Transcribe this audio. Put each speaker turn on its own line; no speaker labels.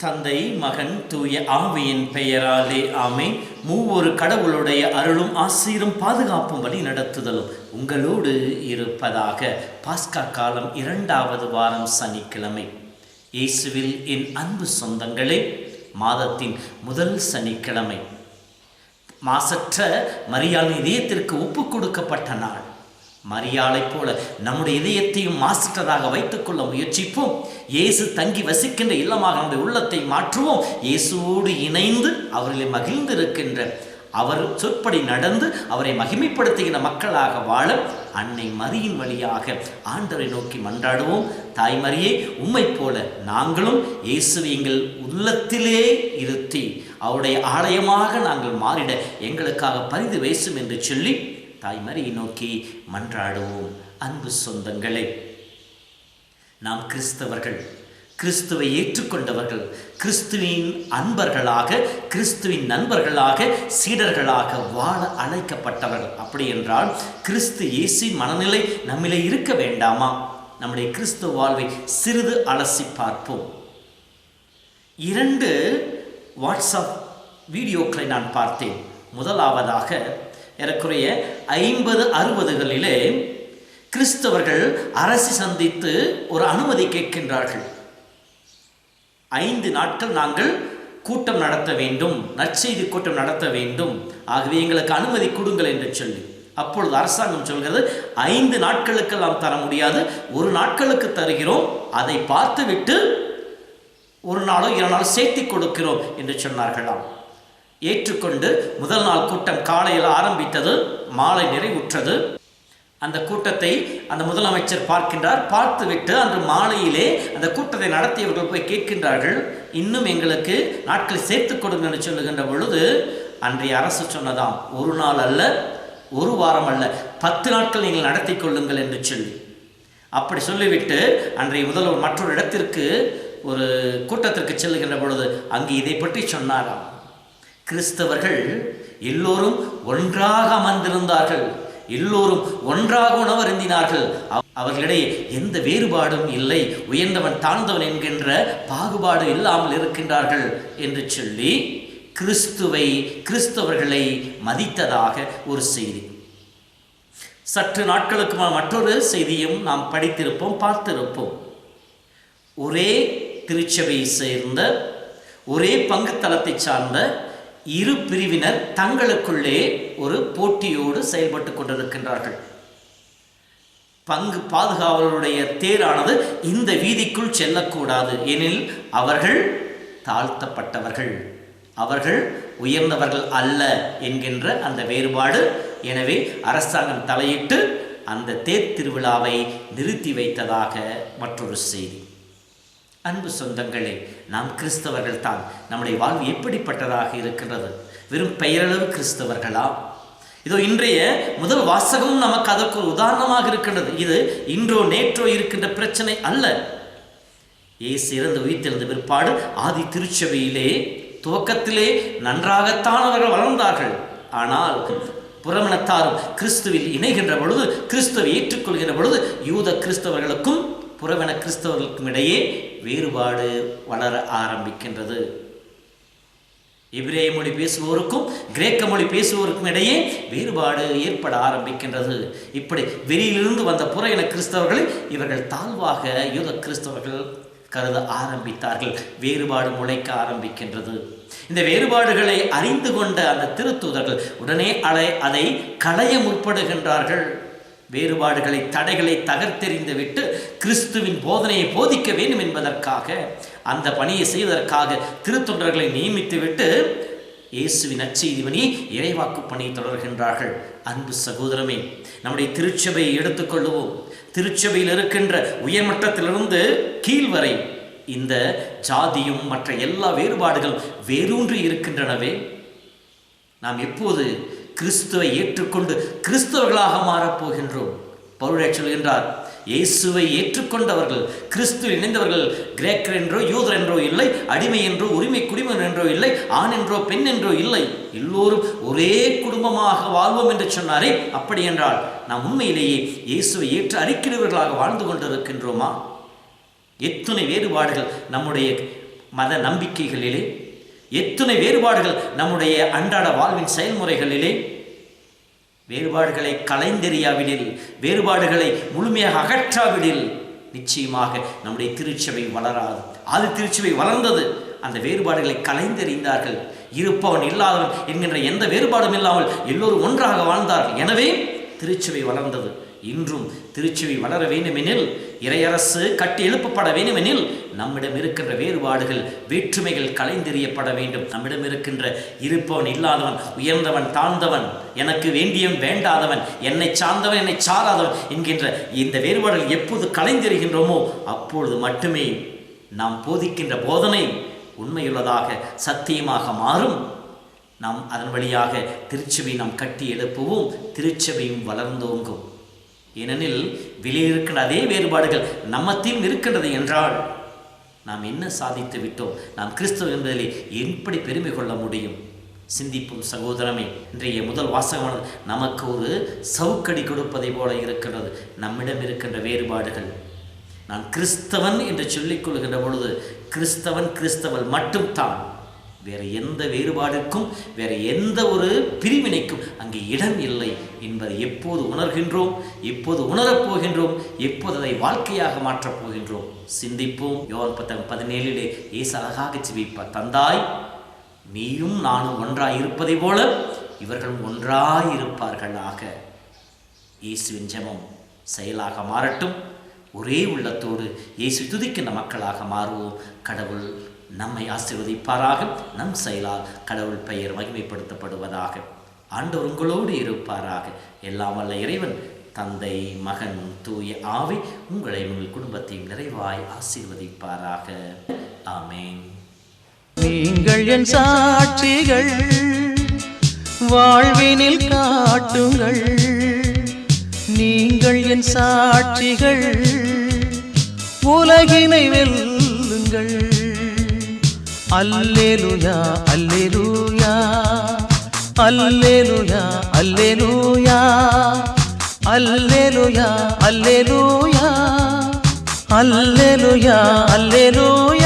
தந்தை, மகன், தூய ஆவியின் பெயராலே ஆமென். மூவொரு கடவுளுடைய அருளும் ஆசீரும் பாதுகாப்பும் வழி நடத்துதலும் உங்களோடு இருப்பதாக. பாஸ்கா காலம் 2வது வாரம் சனிக்கிழமை. இயேசுவில் என் அன்பு சொந்தங்களே, மாதத்தின் முதல் சனிக்கிழமை, மாசற்ற மரியாள் இதயத்திற்கு ஒப்பு கொடுக்கப்பட்ட நாள். மரியாளை போல நம்முடைய இதயத்தையும் மாசற்றதாக வைத்துக்கொள்ள முயற்சிப்போம். இயேசு தங்கி வசிக்கின்ற இல்லமாக நம்முடைய உள்ளத்தை மாற்றுவோம். இயேசுவோடு இணைந்து அவர்களை மகிழ்ந்திருக்கின்ற, அவர் சொற்படி நடந்து அவரை மகிமைப்படுத்துகின்ற மக்களாக வாழ அன்னை மரியின் வழியாக ஆண்டவரை நோக்கி மன்றாடுவோம். தாய் மரியே, உம்மை போல நாங்களும் இயேசுவை எங்கள் உள்ளத்திலே இருத்தி அவருடைய ஆலயமாக நாங்கள் மாறிட எங்களுக்காக பரிந்து பேசும் என்று சொல்லி தாய் மரியை நோக்கி மன்றாடுவோம். அன்பு சொந்தங்களே, நாம் கிறிஸ்தவர்கள், கிறிஸ்துவை ஏற்றுக்கொண்டவர்கள், கிறிஸ்துவின் அன்பர்களாக, கிறிஸ்துவின் நண்பர்களாக, சீடர்களாக வாழ அழைக்கப்பட்டவர்கள். அப்படி என்றால் கிறிஸ்து இயேசுவின் மனநிலை நம்மிலே இருக்க வேண்டாமா? நம்முடைய கிறிஸ்துவ வாழ்வை சிறிது அலசி பார்ப்போம். 2 வாட்ஸ்அப் வீடியோக்களை நான் பார்த்தேன். முதலாவதாக ஏறக்குறைய 50-60களிலே கிறிஸ்தவர்கள் அரசை சந்தித்து ஒரு அனுமதி கேட்கின்றார்கள். 5 நாட்கள் நாங்கள் கூட்டம் நடத்த வேண்டும், நற்செய்தி கூட்டம் நடத்த வேண்டும், ஆகவே எங்களுக்கு அனுமதி கொடுங்கள் என்று சொல்லி. அப்பொழுது அரசாங்கம் சொல்கிறது, 5 நாட்களுக்கு நாம் தர முடியாது, 1 நாட்களுக்கு தருகிறோம், அதை பார்த்துவிட்டு 1 நாளோ 2 நாளோ சேர்த்தி கொடுக்கிறோம் என்று சொன்னார்களாம். ஏற்றுக்கொண்டு முதல் நாள் கூட்டம் காலையில் ஆரம்பித்தது, மாலை நிறைவுற்றது. அந்த கூட்டத்தை அந்த முதலமைச்சர் பார்க்கின்றார். பார்த்துவிட்டு அன்று மாலையிலே அந்த கூட்டத்தை நடத்தியவர்கள் போய் கேட்கின்றார்கள், இன்னும் எங்களுக்கு நாட்களை சேர்த்து கொடுங்க என்று சொல்லுகின்ற பொழுது அன்றைய அரசு சொன்னதாம், 1 நாள் அல்ல, 1 வாரம் அல்ல, 10 நாட்கள் நீங்கள் நடத்தி கொள்ளுங்கள் என்று சொல்லி. அப்படி சொல்லிவிட்டு அன்றைய முதல்வர் மற்றொரு இடத்திற்கு ஒரு கூட்டத்திற்கு செல்லுகின்ற பொழுது அங்கே இதை பற்றி சொன்னாராம். கிறிஸ்தவர்கள் எல்லோரும் ஒன்றாக அமர்ந்திருந்தார்கள், எல்லோரும் ஒன்றாக உணவருந்தினார்கள், அவர்களிடையே எந்த வேறுபாடும் இல்லை, உயர்ந்தவன் தாழ்ந்தவன் என்கின்ற பாகுபாடு இல்லாமல் இருக்கின்றார்கள் என்று சொல்லி கிறிஸ்தவர்களை மதித்ததாக ஒரு செய்தி. சற்று நாட்களுக்கு மற்றொரு செய்தியும் நாம் படித்திருப்போம், பார்த்திருப்போம். ஒரே திருச்சபையை சேர்ந்த, ஒரே பங்கு தளத்தை சார்ந்த 2 பிரிவினர் தங்களுக்குள்ளே ஒரு போட்டியோடு செயல்பட்டு கொண்டிருக்கின்றார்கள். பங்கு பாதுகாவலருடைய தேரானது இந்த வீதிக்குள் செல்லக்கூடாது, எனில் அவர்கள் தாழ்த்தப்பட்டவர்கள், அவர்கள் உயர்ந்தவர்கள் அல்ல என்கின்ற அந்த வேறுபாடு. எனவே அரசாங்கம் தலையிட்டு அந்த தேர் திருவிழாவை நிறுத்தி வைத்ததாக மற்றொரு செய்தி. அன்பு சொந்தங்களே, நாம் கிறிஸ்தவர்கள் தான். நம்முடைய வாழ்வு எப்படிப்பட்டதாக இருக்கின்றது? வெறும் பெயரளவு கிறிஸ்தவர்களா? இதோ இன்றைய முதல் வாசகமும் நமக்கு அதற்கு ஒரு உதாரணமாக இருக்கின்றது. இது இன்றோ நேற்றோ இருக்கின்ற பிரச்சனை அல்ல. இயேசு இறந்து உயிர்த்தெழுந்த பிற்பாடு ஆதி திருச்சபையிலே துவக்கத்திலே நன்றாகத்தான் அவர்கள் வளர்ந்தார்கள். ஆனால் புறமணத்தாரும் கிறிஸ்துவில் இணைகின்ற பொழுது, கிறிஸ்துவை ஏற்றுக்கொள்கின்ற பொழுது யூத கிறிஸ்தவர்களுக்கும் புறவன கிறிஸ்தவர்களுக்கும் இடையே வேறுபாடு வளர ஆரம்பிக்கின்றது. எபிரேய மொழி பேசுவோருக்கும் கிரேக்க மொழி பேசுவோருக்கும் இடையே வேறுபாடு ஏற்பட ஆரம்பிக்கின்றது. இப்படி வெளியிலிருந்து வந்த புறவன கிறிஸ்தவர்களை இவர்கள் தாழ்வாக யூத கிறிஸ்தவர்கள் கருத ஆரம்பித்தார்கள். வேறுபாடு முளைக்க ஆரம்பிக்கின்றது. இந்த வேறுபாடுகளை அறிந்து கொண்ட அந்த திருத்தூதர்கள் உடனே அதை களைய முற்படுகின்றார்கள். வேறுபாடுகளை, தடைகளை தகர்த்தெறிந்து விட்டு கிறிஸ்துவின் போதனையை போதிக்க வேண்டும் என்பதற்காக, அந்த பணியை செய்வதற்காக திருத்தொண்டர்களை நியமித்து விட்டு இயேசுவின் நற்செய்தி பணி, இறைவாக்கு பணியை தொடர்கின்றார்கள். அன்பு சகோதரமே, நம்முடைய திருச்சபையை எடுத்துக்கொள்ளுவோம். திருச்சபையில் இருக்கின்ற உயர்மட்டத்திலிருந்து கீழ் வரை இந்த ஜாதியும் மற்ற எல்லா வேறுபாடுகளும் வேரூன்றி இருக்கின்றனவே. நாம் எப்போது கிறிஸ்துவை ஏற்றுக்கொண்டு கிறிஸ்தவர்களாக மாறப்போகின்றோம். பவுல் சொல்கின்றார், இயேசுவை ஏற்றுக்கொண்டவர்கள், கிறிஸ்து இணைந்தவர்கள், கிரேக்கர் என்றோ யூதர் என்றோ இல்லை, அடிமை என்றோ உரிமை குடிமகன் என்றோ இல்லை, ஆண் என்றோ பெண் என்றோ இல்லை, எல்லோரும் ஒரே குடும்பமாக வாழ்வோம் என்று சொன்னாரே. அப்படி என்றால் நாம் உண்மையிலேயே இயேசுவை ஏற்று அறிக்கிறவர்களாக வாழ்ந்து கொண்டிருக்கின்றோமா? எத்தனை வேறுபாடுகள் நம்முடைய மத நம்பிக்கைகளிலே, எத்தனை வேறுபாடுகள் நம்முடைய அன்றாட வாழ்வின் செயல்முறைகளிலே. வேறுபாடுகளை கலைந்தெறியாவிடில், வேறுபாடுகளை முழுமையாக அகற்றாவிடில் நிச்சயமாக நம்முடைய திருச்சபை வளராது. அது திருச்சபை வளர்ந்தது. அந்த வேறுபாடுகளை கலைந்தெறிந்தார்கள். இருப்பவன் இல்லாதவன் என்கின்ற எந்த வேறுபாடும் இல்லாமல் எல்லோரும் ஒன்றாக வாழ்ந்தார்கள். எனவே திருச்சபை வளர்ந்தது. இன்றும் திருச்சபை வளர வேண்டுமெனில், இறையரசு கட்டி எழுப்பப்பட வேண்டுமெனில் நம்மிடம் இருக்கின்ற வேறுபாடுகள், வேற்றுமைகள் கலைந்தெறியப்பட வேண்டும். நம்மிடம் இருக்கின்ற இருப்பவன் இல்லாதவன், உயர்ந்தவன் தாழ்ந்தவன், எனக்கு வேண்டியவன் வேண்டாதவன், என்னை சார்ந்தவன் என்னை சாராதவன் என்கின்ற இந்த வேறுபாடுகள் எப்போது கலைந்தெறிகின்றோமோ அப்பொழுது மட்டுமே நாம் போதிக்கின்ற போதனை உண்மையுள்ளதாக சத்தியமாக மாறும். நாம் அதன் வழியாக திருச்சபை நாம் கட்டி எழுப்புவோம், திருச்சபையும் வளர்ந்தோங்கும். ஏனெனில் வெளியில் இருக்கின்ற அதே வேறுபாடுகள் நம்மத்தில் இருக்கின்றது என்றால் நாம் என்ன சாதித்து விட்டோம்? நாம் கிறிஸ்தவ என்பதிலே எப்படி பெருமை கொள்ள முடியும்? சிந்திப்போம் சகோதரமே. இன்றைய முதல் வாசகமானது நமக்கு ஒரு சவுக்கடி கொடுப்பதை போல இருக்கின்றது. நம்மிடம் இருக்கின்ற வேறுபாடுகள், நான் கிறிஸ்தவன் என்று சொல்லிக் கொள்கின்ற பொழுது கிறிஸ்தவன் கிறிஸ்தவன் மட்டும்தான். வேறு எந்த வேறுபாடுக்கும், வேறு எந்த ஒரு பிரிவினைக்கும் அங்கே இடம் இல்லை என்பதை எப்போது உணர்கின்றோம், எப்போது உணரப்போகின்றோம், எப்போது அதை வாழ்க்கையாக மாற்றப் போகின்றோம்? சிந்திப்போம். யோவான் 17 இயேசு அழகாக ஜெபிப்பார், தந்தாய் நீயும் நானும் ஒன்றாய் இருப்பதை போல இவர்களும் ஒன்றாய் இருப்பார்களாக. இயேசுவின் ஜெபம் செயலாக மாறட்டும். ஒரே உள்ளத்தோடு இயேசு துதிக்கின்ற மக்களாக மாறுவோம். கடவுள் நம்மை ஆசீர்வதிப்பாராக. நம் செயலால் கடவுள் பெயர் மகிமைப்படுத்தப்படுவதாக. ஆண்டவர் உங்களோடு இருப்பாராக. எல்லாம் வல்ல இறைவன் தந்தை, மகன், தூய ஆவி உங்களை உங்கள் குடும்பத்தையும் நிறைவாய் ஆசீர்வதிப்பாராக. ஆமென்.
நீங்கள் என் சாட்சிகள், வாழ்வினில் காட்டுங்கள். நீங்கள் என் சாட்சிகள், உலகினை வெல்லுங்கள். அல்லேலூயா அல்லேலூயா அல்லேலூயா அல்லேலூயா அல்லேலூயா அல்லேலூயா அல்லேலூயா அல்லேலூயா.